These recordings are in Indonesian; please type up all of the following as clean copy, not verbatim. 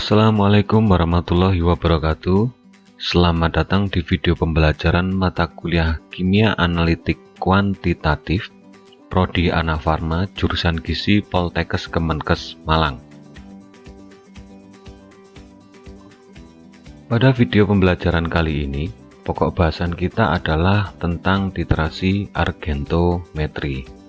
Assalamualaikum warahmatullahi wabarakatuh. Selamat datang di video pembelajaran mata kuliah Kimia Analitik Kuantitatif Prodi Anafarma jurusan Gizi Poltekkes Kemenkes Malang. Pada video pembelajaran kali ini, pokok bahasan kita adalah tentang titrasi argentometri.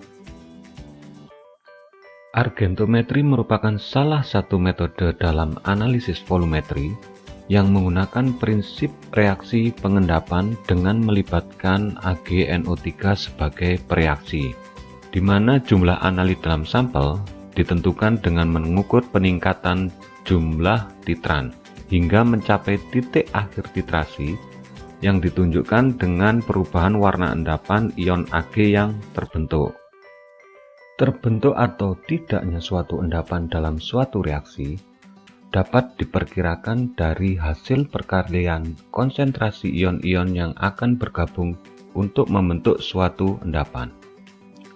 Argentometri merupakan salah satu metode dalam analisis volumetri yang menggunakan prinsip reaksi pengendapan dengan melibatkan AgNO3 sebagai pereaksi, di mana jumlah analit dalam sampel ditentukan dengan mengukur peningkatan jumlah titran hingga mencapai titik akhir titrasi yang ditunjukkan dengan perubahan warna endapan ion Ag yang terbentuk. Terbentuk atau tidaknya suatu endapan dalam suatu reaksi dapat diperkirakan dari hasil perkalian konsentrasi ion-ion yang akan bergabung untuk membentuk suatu endapan,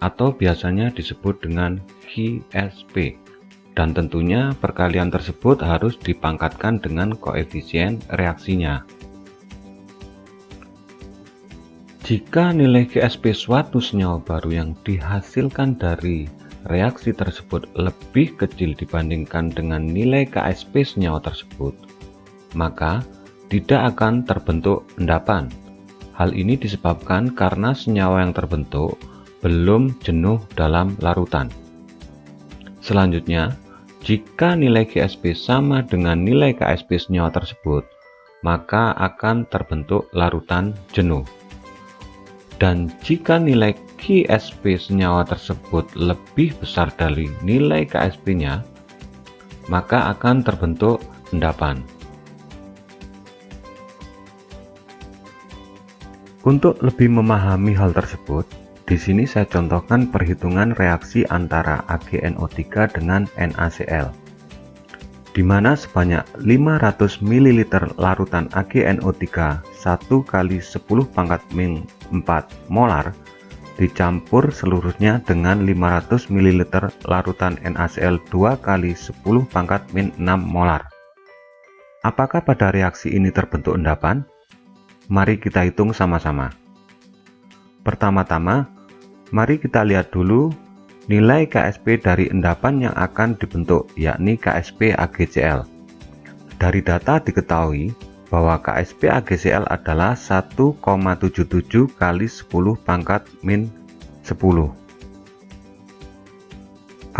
atau biasanya disebut dengan QSP, dan tentunya perkalian tersebut harus dipangkatkan dengan koefisien reaksinya. Jika nilai QSP suatu senyawa baru yang dihasilkan dari reaksi tersebut lebih kecil dibandingkan dengan nilai KSP senyawa tersebut, maka tidak akan terbentuk endapan. Hal ini disebabkan karena senyawa yang terbentuk belum jenuh dalam larutan. Selanjutnya, jika nilai QSP sama dengan nilai KSP senyawa tersebut, maka akan terbentuk larutan jenuh. Dan jika nilai QSP senyawa tersebut lebih besar dari nilai KSP-nya, maka akan terbentuk endapan. Untuk lebih memahami hal tersebut, di sini saya contohkan perhitungan reaksi antara AgNO3 dengan NaCl, di mana sebanyak 500 ml larutan AgNO3 1 kali 10 pangkat min 4 molar dicampur seluruhnya dengan 500 ml larutan NaCl 2 kali 10 pangkat min 6 molar. Apakah pada reaksi ini terbentuk endapan? Mari kita hitung sama-sama. Pertama-tama, mari kita lihat dulu nilai KSP dari endapan yang akan dibentuk, yakni KSP AgCl. Dari data diketahui bahwa KSP AgCl adalah 1,77 kali 10 pangkat min 10.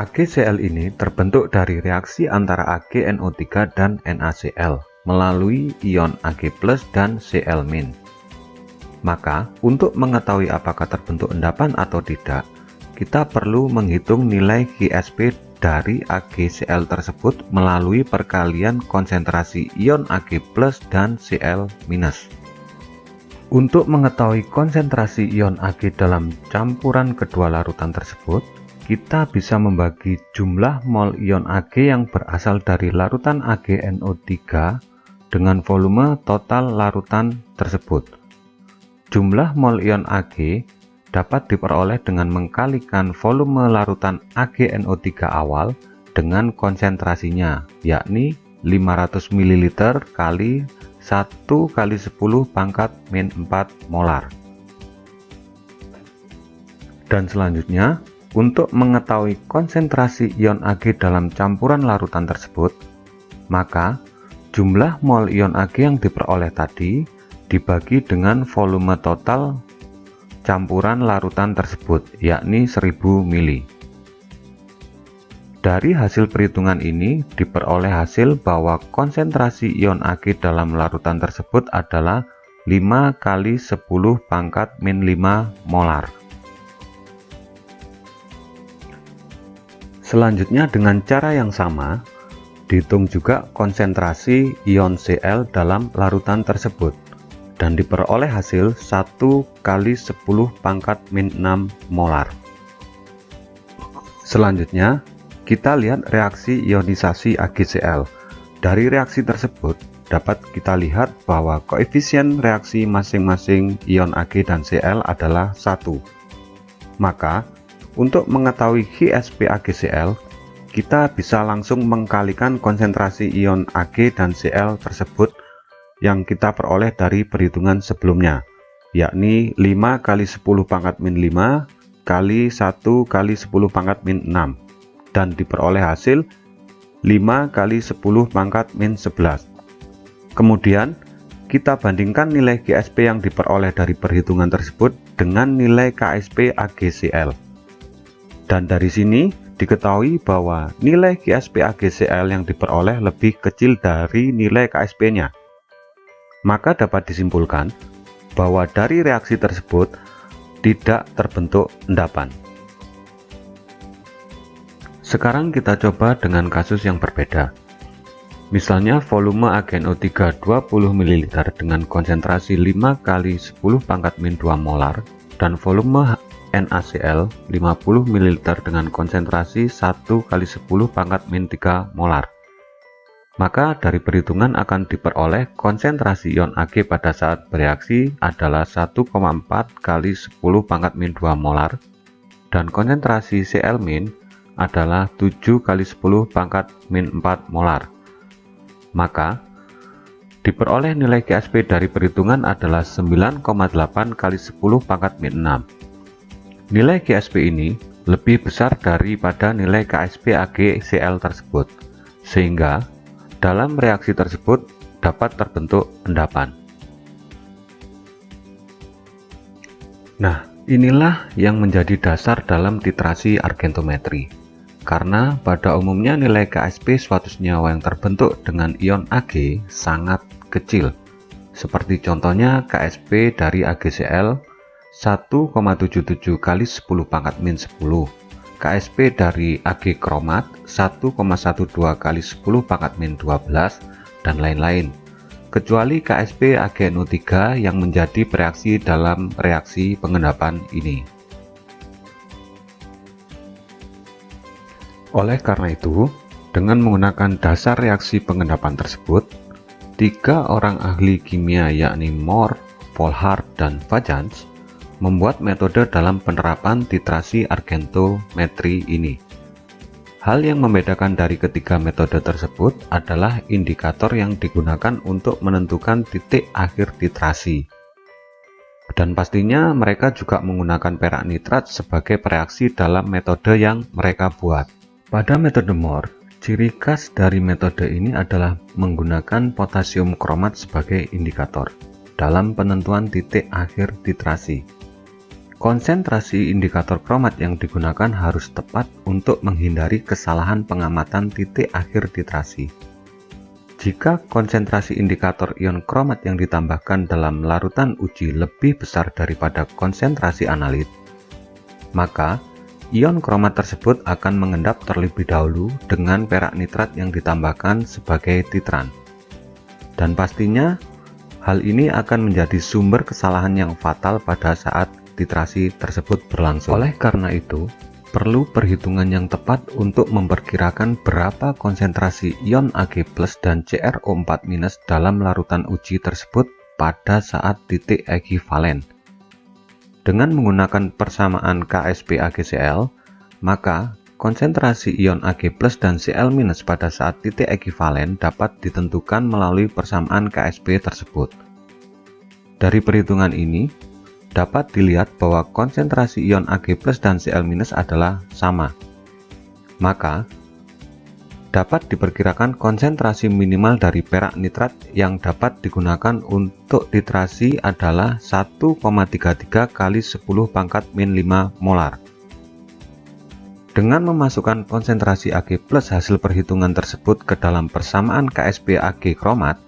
AgCl ini terbentuk dari reaksi antara AgNO3 dan NaCl melalui ion Ag+ dan Cl-. Maka, untuk mengetahui apakah terbentuk endapan atau tidak, kita perlu menghitung nilai QSP dari AgCl tersebut melalui perkalian konsentrasi ion Ag+ dan Cl-. Untuk mengetahui konsentrasi ion Ag dalam campuran kedua larutan tersebut, kita bisa membagi jumlah mol ion Ag yang berasal dari larutan AgNO3 dengan volume total larutan tersebut. Jumlah mol ion Ag dapat diperoleh dengan mengkalikan volume larutan AgNO3 awal dengan konsentrasinya, yakni 500 ml kali 1 kali 10 pangkat min 4 molar. Dan selanjutnya, untuk mengetahui konsentrasi ion Ag dalam campuran larutan tersebut, maka jumlah mol ion Ag yang diperoleh tadi dibagi dengan volume total campuran larutan tersebut, yakni 1000 ml. Dari hasil perhitungan ini diperoleh hasil bahwa konsentrasi ion Ag dalam larutan tersebut adalah 5 kali 10 pangkat min 5 molar. Selanjutnya dengan cara yang sama, dihitung juga konsentrasi ion Cl dalam larutan tersebut, dan diperoleh hasil 1 kali 10 pangkat min 6 molar. Selanjutnya, kita lihat reaksi ionisasi AgCl. Dari reaksi tersebut, dapat kita lihat bahwa koefisien reaksi masing-masing ion Ag dan Cl adalah 1. Maka, untuk mengetahui QSP AgCl, kita bisa langsung mengkalikan konsentrasi ion Ag dan Cl tersebut yang kita peroleh dari perhitungan sebelumnya, yakni 5 kali 10 pangkat min 5 kali 1 kali 10 pangkat min 6, dan diperoleh hasil 5 kali 10 pangkat min 11. Kemudian kita bandingkan nilai GSP yang diperoleh dari perhitungan tersebut dengan nilai KSP AgCl. Dan dari sini diketahui bahwa nilai GSP AgCl yang diperoleh lebih kecil dari nilai KSP-nya. Maka dapat disimpulkan bahwa dari reaksi tersebut tidak terbentuk endapan. Sekarang kita coba dengan kasus yang berbeda. Misalnya volume AgNO3 20 ml dengan konsentrasi 5 kali 10 pangkat min 2 molar dan volume NaCl 50 ml dengan konsentrasi 1 kali 10 pangkat min 3 molar. Maka dari perhitungan akan diperoleh konsentrasi ion Ag pada saat bereaksi adalah 1,4 kali 10 pangkat min 2 molar dan konsentrasi Cl- adalah 7 kali 10 pangkat min 4 molar. Maka diperoleh nilai GSP dari perhitungan adalah 9,8 kali 10 pangkat min 6. Nilai GSP ini lebih besar daripada nilai KSP AgCl tersebut, sehingga dalam reaksi tersebut dapat terbentuk endapan. Nah, inilah yang menjadi dasar dalam titrasi argentometri. Karena pada umumnya nilai KSP suatu senyawa yang terbentuk dengan ion Ag sangat kecil. Seperti contohnya KSP dari AgCl 1,77 kali 10 pangkat min 10. KSP dari Ag kromat 1,12 kali 10 pangkat min 12, dan lain-lain, kecuali KSP AgNO3 yang menjadi bereaksi dalam reaksi pengendapan ini. Oleh karena itu, dengan menggunakan dasar reaksi pengendapan tersebut, 3 orang ahli kimia yakni Mohr, Volhard, dan Vajans membuat metode dalam penerapan titrasi argentometri ini. Hal yang membedakan dari ketiga metode tersebut adalah indikator yang digunakan untuk menentukan titik akhir titrasi. Dan pastinya mereka juga menggunakan perak nitrat sebagai pereaksi dalam metode yang mereka buat. Pada metode Mohr, ciri khas dari metode ini adalah menggunakan potasium kromat sebagai indikator dalam penentuan titik akhir titrasi. Konsentrasi indikator kromat yang digunakan harus tepat untuk menghindari kesalahan pengamatan titik akhir titrasi. Jika konsentrasi indikator ion kromat yang ditambahkan dalam larutan uji lebih besar daripada konsentrasi analit, maka ion kromat tersebut akan mengendap terlebih dahulu dengan perak nitrat yang ditambahkan sebagai titran. Dan pastinya hal ini akan menjadi sumber kesalahan yang fatal pada saat titrasi tersebut berlangsung. Oleh karena itu, perlu perhitungan yang tepat untuk memperkirakan berapa konsentrasi ion Ag+ dan CrO4- dalam larutan uji tersebut pada saat titik ekivalen. Dengan menggunakan persamaan KSP AgCl, maka konsentrasi ion Ag+ dan Cl- pada saat titik ekivalen dapat ditentukan melalui persamaan KSP tersebut. Dari perhitungan ini, dapat dilihat bahwa konsentrasi ion Ag+ dan Cl- adalah sama. Maka, dapat diperkirakan konsentrasi minimal dari perak nitrat yang dapat digunakan untuk titrasi adalah 1,33 kali 10 pangkat min 5 molar. Dengan memasukkan konsentrasi Ag+ hasil perhitungan tersebut ke dalam persamaan KSP Ag kromat,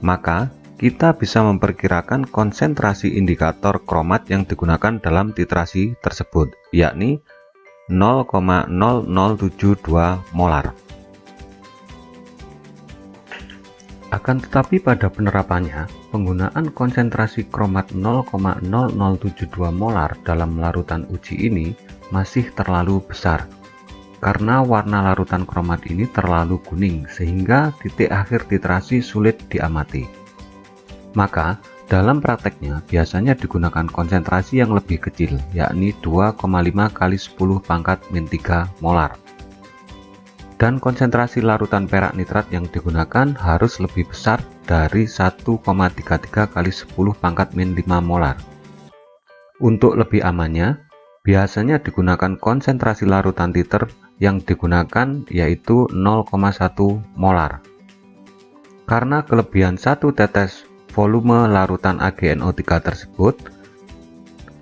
maka kita bisa memperkirakan konsentrasi indikator kromat yang digunakan dalam titrasi tersebut, yakni 0,0072 molar. Akan tetapi pada penerapannya, penggunaan konsentrasi kromat 0,0072 molar dalam larutan uji ini masih terlalu besar, karena warna larutan kromat ini terlalu kuning sehingga titik akhir titrasi sulit diamati. Maka, dalam prakteknya biasanya digunakan konsentrasi yang lebih kecil, yakni 2,5 kali 10 pangkat min 3 molar. dan konsentrasi larutan perak nitrat yang digunakan harus lebih besar dari 1,33 kali 10 pangkat min 5 molar. Untuk lebih amannya, biasanya digunakan konsentrasi larutan titer yang digunakan yaitu 0,1 molar. Karena kelebihan 1 tetes volume larutan AgNO3 tersebut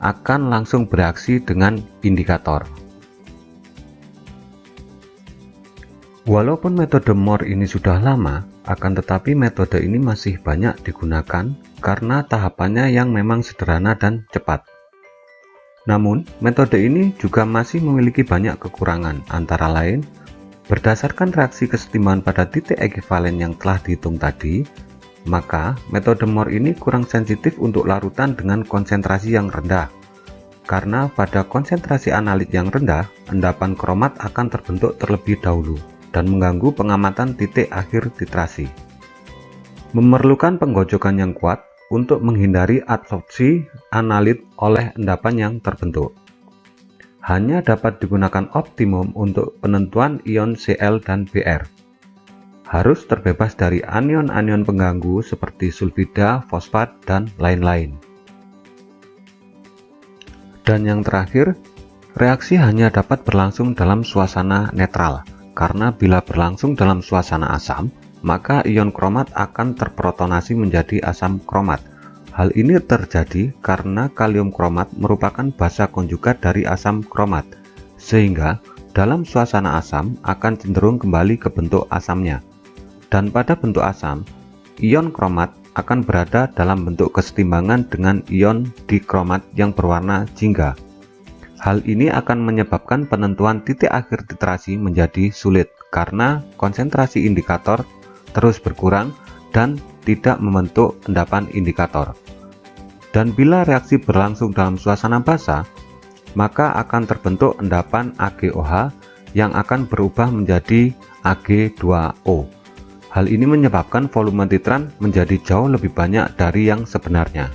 akan langsung bereaksi dengan indikator. Walaupun metode Mohr ini sudah lama, akan tetapi metode ini masih banyak digunakan karena tahapannya yang memang sederhana dan cepat. Namun, metode ini juga masih memiliki banyak kekurangan, antara lain, berdasarkan reaksi kesetimbangan pada titik ekivalen yang telah dihitung tadi, maka metode Mohr ini kurang sensitif untuk larutan dengan konsentrasi yang rendah. Karena pada konsentrasi analit yang rendah, endapan kromat akan terbentuk terlebih dahulu dan mengganggu pengamatan titik akhir titrasi. Memerlukan penggojokan yang kuat untuk menghindari adsorpsi analit oleh endapan yang terbentuk. Hanya dapat digunakan optimum untuk penentuan ion Cl dan Br. Harus terbebas dari anion-anion pengganggu seperti sulfida, fosfat, dan lain-lain. Dan yang terakhir, reaksi hanya dapat berlangsung dalam suasana netral, karena bila berlangsung dalam suasana asam, maka ion kromat akan terprotonasi menjadi asam kromat. Hal ini terjadi karena kalium kromat merupakan basa konjugat dari asam kromat, sehingga dalam suasana asam akan cenderung kembali ke bentuk asamnya. Dan pada bentuk asam, ion kromat akan berada dalam bentuk kesetimbangan dengan ion dikromat yang berwarna jingga. Hal ini akan menyebabkan penentuan titik akhir titrasi menjadi sulit karena konsentrasi indikator terus berkurang dan tidak membentuk endapan indikator. Dan bila reaksi berlangsung dalam suasana basa, maka akan terbentuk endapan AgOH yang akan berubah menjadi Ag2O. Hal ini menyebabkan volume titran menjadi jauh lebih banyak dari yang sebenarnya.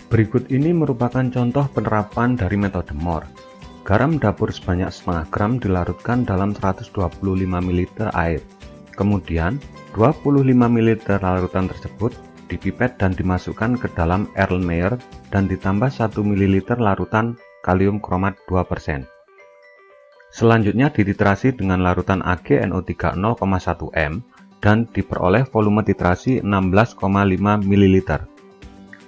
Berikut ini merupakan contoh penerapan dari metode Mohr. Garam dapur sebanyak setengah gram dilarutkan dalam 125 ml air. Kemudian, 25 ml larutan tersebut dipipet dan dimasukkan ke dalam Erlenmeyer dan ditambah 1 ml larutan kalium kromat 2%. Selanjutnya dititrasi dengan larutan AgNO3 0,1 m dan diperoleh volume titrasi 16,5 ml.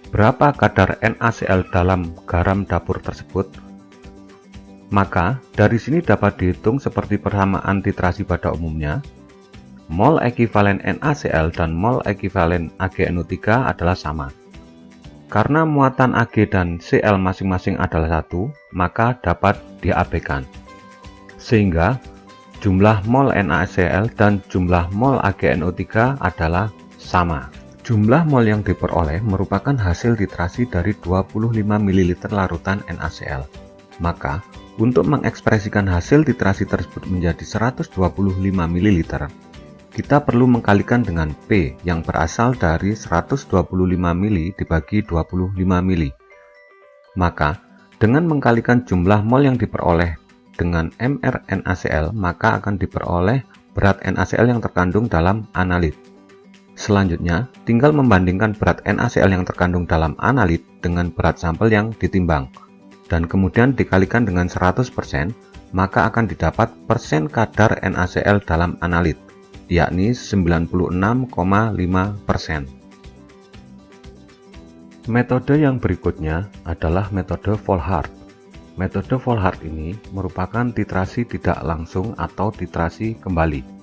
Berapa kadar NaCl dalam garam dapur tersebut? Maka dari sini dapat dihitung seperti persamaan titrasi pada umumnya. Mol ekivalen NaCl dan mol ekivalen AgNO3 adalah sama. Karena muatan Ag dan Cl masing-masing adalah 1, maka dapat diabaikan. Sehingga jumlah mol NaCl dan jumlah mol AgNO3 adalah sama. Jumlah mol yang diperoleh merupakan hasil titrasi dari 25 ml larutan NaCl. Maka, untuk mengekspresikan hasil titrasi tersebut menjadi 125 ml, kita perlu mengkalikan dengan P yang berasal dari 125 ml dibagi 25 ml. Maka, dengan mengkalikan jumlah mol yang diperoleh dengan mR NaCl, maka akan diperoleh berat NaCl yang terkandung dalam analit. Selanjutnya, tinggal membandingkan berat NaCl yang terkandung dalam analit dengan berat sampel yang ditimbang, dan kemudian dikalikan dengan 100%, maka akan didapat persen kadar NaCl dalam analit, yakni 96,5%. Metode yang berikutnya adalah metode Volhard. Metode Volhard ini merupakan titrasi tidak langsung atau titrasi kembali,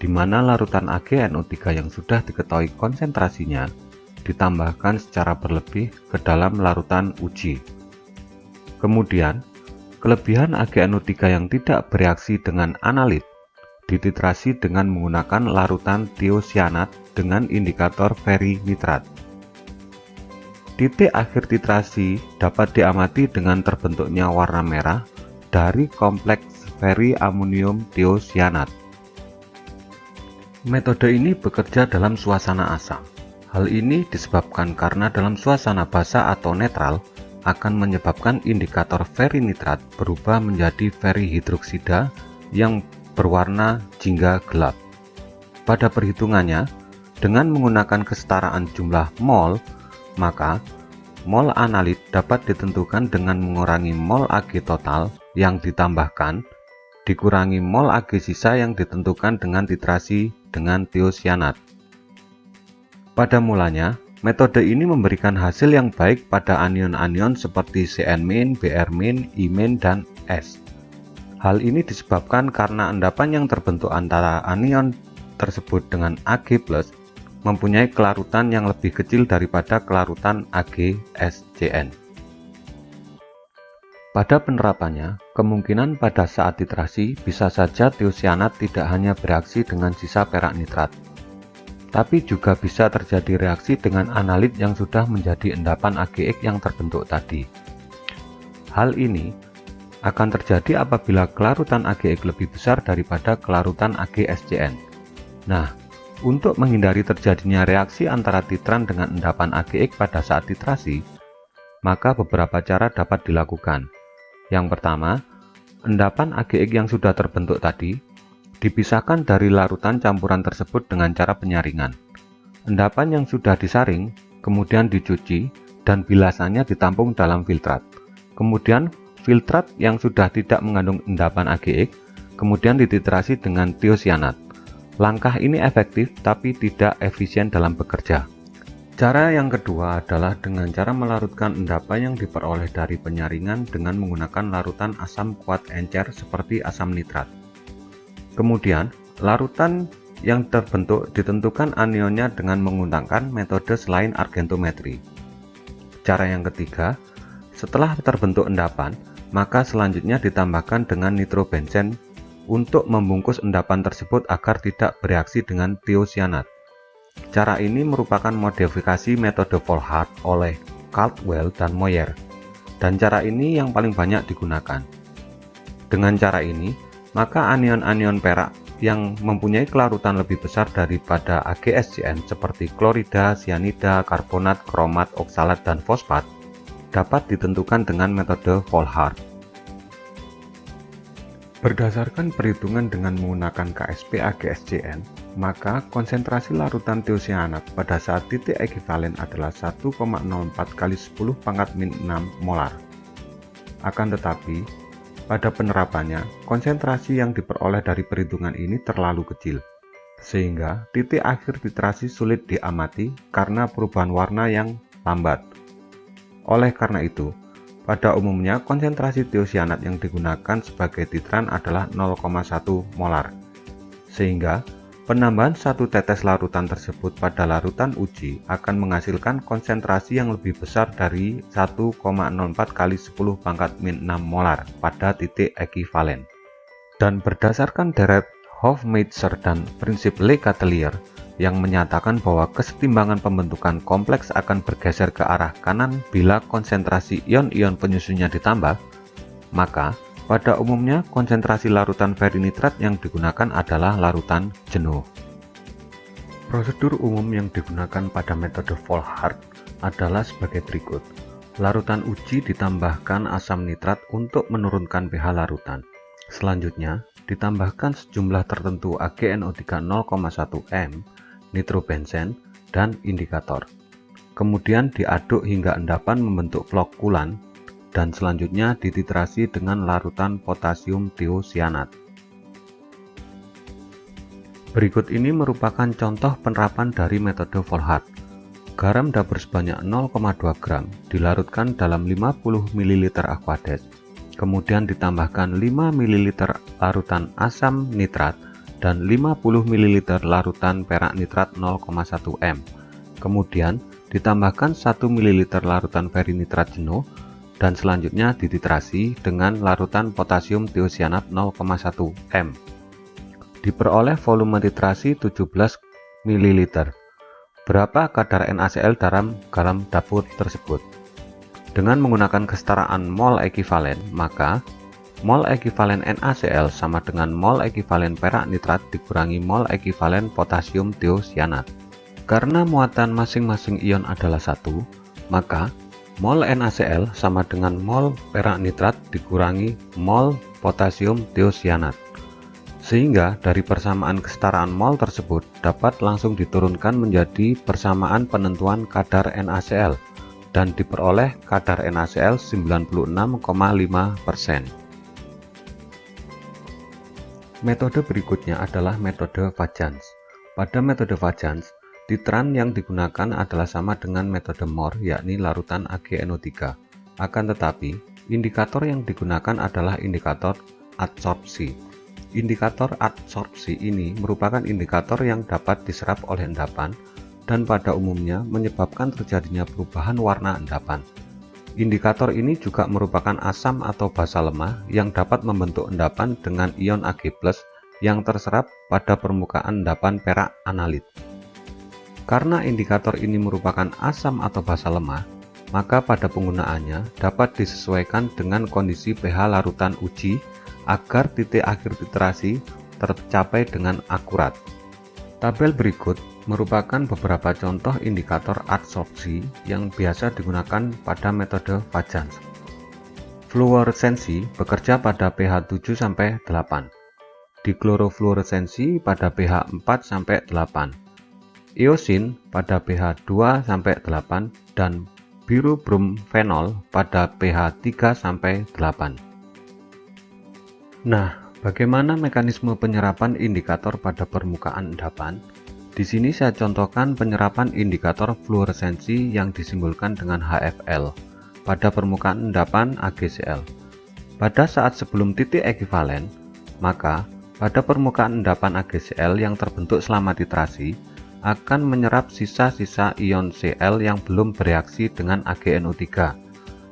di mana larutan AgNO3 yang sudah diketahui konsentrasinya ditambahkan secara berlebih ke dalam larutan uji. Kemudian, kelebihan AgNO3 yang tidak bereaksi dengan analit dititrasi dengan menggunakan larutan tiocyanat dengan indikator ferinitrat. Titik akhir titrasi dapat diamati dengan terbentuknya warna merah dari kompleks feriamonium tiocyanat. Metode ini bekerja dalam suasana asam. Hal ini disebabkan karena dalam suasana basa atau netral akan menyebabkan indikator ferinitrat berubah menjadi ferihidroksida yang berwarna jingga gelap. Pada perhitungannya, dengan menggunakan kesetaraan jumlah mol, maka mol analit dapat ditentukan dengan mengurangi mol Ag total yang ditambahkan dikurangi mol Ag sisa yang ditentukan dengan titrasi dengan tiosyanat. Pada mulanya, metode ini memberikan hasil yang baik pada anion-anion seperti Cn-, Br-, I-, dan S. Hal ini disebabkan karena endapan yang terbentuk antara anion tersebut dengan Ag+ mempunyai kelarutan yang lebih kecil daripada kelarutan AgSCN. Pada penerapannya, kemungkinan pada saat titrasi bisa saja tiosyanat tidak hanya bereaksi dengan sisa perak nitrat, tapi juga bisa terjadi reaksi dengan analit yang sudah menjadi endapan AgX yang terbentuk tadi. Hal ini akan terjadi apabila kelarutan AgX lebih besar daripada kelarutan AgSCN. Nah, untuk menghindari terjadinya reaksi antara titran dengan endapan AgX pada saat titrasi, maka beberapa cara dapat dilakukan. Yang pertama, endapan AgX yang sudah terbentuk tadi dipisahkan dari larutan campuran tersebut dengan cara penyaringan. Endapan yang sudah disaring kemudian dicuci dan bilasannya ditampung dalam filtrat. Kemudian filtrat yang sudah tidak mengandung endapan AgX kemudian dititrasi dengan tiosyanat. Langkah ini efektif tapi tidak efisien dalam bekerja. Cara yang kedua adalah dengan cara melarutkan endapan yang diperoleh dari penyaringan dengan menggunakan larutan asam kuat encer seperti asam nitrat. Kemudian, larutan yang terbentuk ditentukan anionnya dengan menggunakan metode selain argentometri. Cara yang ketiga, setelah terbentuk endapan, maka selanjutnya ditambahkan dengan nitrobenzen untuk membungkus endapan tersebut agar tidak bereaksi dengan tiosyanat. Cara ini merupakan modifikasi metode Volhard oleh Caldwell dan Moyer, dan cara ini yang paling banyak digunakan. Dengan cara ini, maka anion-anion perak yang mempunyai kelarutan lebih besar daripada AgSCN seperti klorida, sianida, karbonat, kromat, oksalat, dan fosfat dapat ditentukan dengan metode Volhard. Berdasarkan perhitungan dengan menggunakan KSP AgSCN, maka konsentrasi larutan tiosyanat pada saat titik ekivalen adalah 1,04 kali 10⁻⁶ molar. Akan tetapi, pada penerapannya, konsentrasi yang diperoleh dari perhitungan ini terlalu kecil, sehingga titik akhir titrasi sulit diamati karena perubahan warna yang lambat. Oleh karena itu, pada umumnya konsentrasi tiosyanat yang digunakan sebagai titran adalah 0,1 molar, sehingga penambahan satu tetes larutan tersebut pada larutan uji akan menghasilkan konsentrasi yang lebih besar dari 1,04 kali 10⁻⁶ molar pada titik ekivalen. Dan berdasarkan deret Hofmeister dan prinsip Le Chatelier yang menyatakan bahwa kesetimbangan pembentukan kompleks akan bergeser ke arah kanan bila konsentrasi ion-ion penyusunnya ditambah, maka pada umumnya konsentrasi larutan ferinitrat yang digunakan adalah larutan jenuh. Prosedur umum yang digunakan pada metode Volhard adalah sebagai berikut. Larutan uji ditambahkan asam nitrat untuk menurunkan pH larutan. Selanjutnya, ditambahkan sejumlah tertentu AgNO3 0,1 m, nitrobenzen, dan indikator. Kemudian diaduk hingga endapan membentuk flokulan dan selanjutnya dititrasi dengan larutan potasium tiosyanat. Berikut ini merupakan contoh penerapan dari metode Volhard. Garam dapur sebanyak 0,2 gram dilarutkan dalam 50 ml aquades, kemudian ditambahkan 5 ml larutan asam nitrat dan 50 ml larutan perak nitrat 0,1 m. Kemudian ditambahkan 1 ml larutan ferinitrat jenuh dan selanjutnya dititrasi dengan larutan potasium tiosyanat 0,1 m. Diperoleh volume titrasi 17 ml. Berapa kadar NaCl dalam garam dapur tersebut? Dengan menggunakan kesetaraan mol ekivalen, maka mol ekivalen NaCl sama dengan mol ekivalen perak nitrat dikurangi mol ekivalen potasium tiosyanat. Karena muatan masing-masing ion adalah 1, maka mol NaCl sama dengan mol perak nitrat dikurangi mol potasium tiosyanat. Sehingga dari persamaan kesetaraan mol tersebut dapat langsung diturunkan menjadi persamaan penentuan kadar NaCl dan diperoleh kadar NaCl 96,5%. Metode berikutnya adalah metode Fajans. Pada metode Fajans, titran yang digunakan adalah sama dengan metode Mohr, yakni larutan AgNO3. Akan tetapi, indikator yang digunakan adalah indikator adsorpsi. Indikator adsorpsi ini merupakan indikator yang dapat diserap oleh endapan dan pada umumnya menyebabkan terjadinya perubahan warna endapan. Indikator ini juga merupakan asam atau basa lemah yang dapat membentuk endapan dengan ion Ag+ yang terserap pada permukaan endapan perak analit. Karena indikator ini merupakan asam atau basa lemah, maka pada penggunaannya dapat disesuaikan dengan kondisi pH larutan uji agar titik akhir titrasi tercapai dengan akurat. Tabel berikut merupakan beberapa contoh indikator adsorpsi yang biasa digunakan pada metode Fajans. Fluoresensi bekerja pada pH 7-8, diklorofluoresensi pada pH 4-8, iosin pada pH 2-8, dan birobromfenol pada pH 3-8. Nah, bagaimana mekanisme penyerapan indikator pada permukaan endapan? Di sini saya contohkan penyerapan indikator fluoresensi yang disimbolkan dengan HFL pada permukaan endapan AgCl. Pada saat sebelum titik ekivalen, maka pada permukaan endapan AgCl yang terbentuk selama titrasi akan menyerap sisa-sisa ion Cl yang belum bereaksi dengan AgNO3,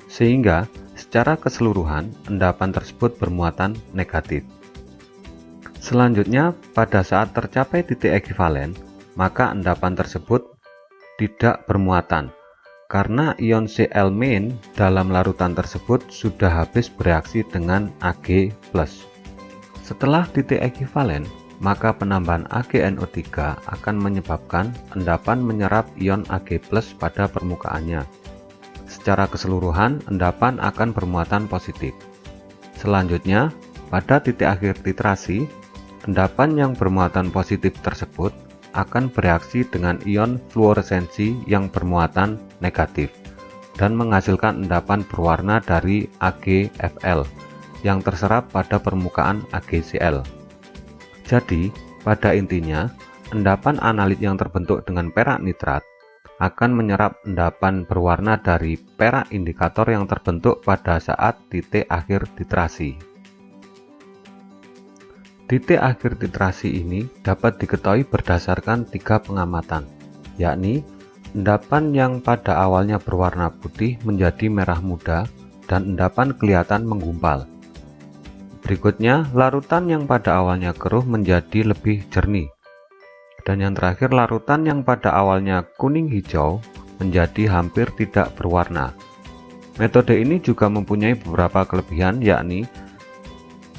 sehingga secara keseluruhan endapan tersebut bermuatan negatif. Selanjutnya, pada saat tercapai titik ekivalen, maka endapan tersebut tidak bermuatan karena ion Cl- dalam larutan tersebut sudah habis bereaksi dengan Ag+. Setelah titik ekivalen, maka penambahan AgNO3 akan menyebabkan endapan menyerap ion Ag+ pada permukaannya. Secara keseluruhan, endapan akan bermuatan positif. Selanjutnya, pada titik akhir titrasi, endapan yang bermuatan positif tersebut akan bereaksi dengan ion fluoresensi yang bermuatan negatif dan menghasilkan endapan berwarna dari AgFl yang terserap pada permukaan AgCl. Jadi, pada intinya, endapan analit yang terbentuk dengan perak nitrat akan menyerap endapan berwarna dari perak indikator yang terbentuk pada saat titik akhir titrasi. Titik akhir titrasi ini dapat diketahui berdasarkan 3 pengamatan, yakni endapan yang pada awalnya berwarna putih menjadi merah muda dan endapan kelihatan menggumpal. Berikutnya, larutan yang pada awalnya keruh menjadi lebih jernih. Dan yang terakhir, larutan yang pada awalnya kuning hijau menjadi hampir tidak berwarna. Metode ini juga mempunyai beberapa kelebihan, yakni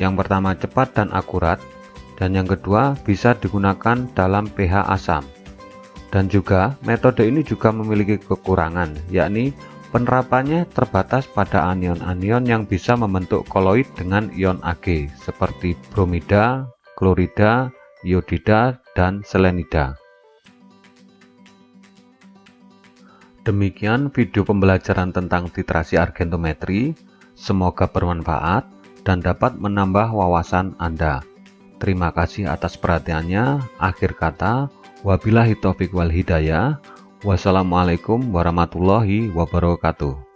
yang pertama cepat dan akurat, dan yang kedua bisa digunakan dalam pH asam. Dan juga metode ini juga memiliki kekurangan, yakni penerapannya terbatas pada anion-anion yang bisa membentuk koloid dengan ion Ag seperti bromida, klorida, iodida, dan selenida. Demikian video pembelajaran tentang titrasi argentometri. Semoga bermanfaat dan dapat menambah wawasan Anda. Terima kasih atas perhatiannya. Akhir kata, wabillahi taufiq wal hidayah. Wassalamualaikum warahmatullahi wabarakatuh.